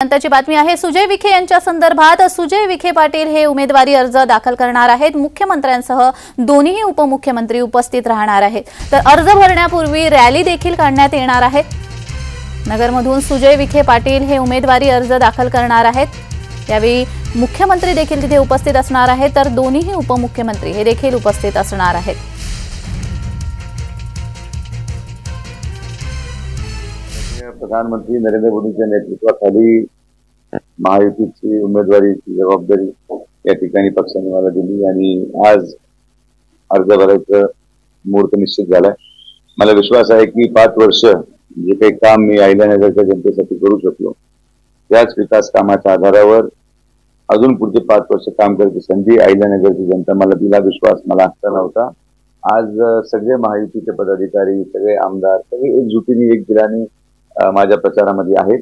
नंतरची बातमी आहे सुजय विखे यांच्या संदर्भात। सुजय विखे पाटील हे उमेदवारी अर्ज दाखल करणार आहेत। मुख्यमंत्र्यांसह दोन्ही उपमुख्यमंत्री उपस्थित राहणार आहेत। तर अर्ज भरण्यापूर्वी रॅली देखील काढण्यात येणार आहे। नगरमधून सुजय विखे पाटील हे उमेदवारी अर्ज दाखल करणार आहेत। यावेळी मुख्यमंत्री देखील तिथे उपस्थित असणार आहेत, तर दोन्ही उपमुख्यमंत्री हे देखील उपस्थित असणार आहेत। प्रधानमंत्री नरेंद्र मोदींच्या नेतृत्वाखाली महायुतीची उमेदवारीची जबाबदारी या ठिकाणी पक्षाने मला दिली आणि आज अर्ज भरायचं मुहूर्त निश्चित झालाय। मला विश्वास आहे की 5 वर्ष जे काही काम मी अहिल्यानगरच्या जनतेसाठी करू शकलो त्याच विकास कामाच्या आधारावर अजून पुढचे 5 वर्ष काम करायची संधी अहिल्यानगरची जनता मला दिला। विश्वास मला आत्ता नव्हता। आज सगळे महायुतीचे पदाधिकारी, सगळे आमदार, सगळे एकजुटीने एक दिलाने माझ्या प्रचारामध्ये आहेत।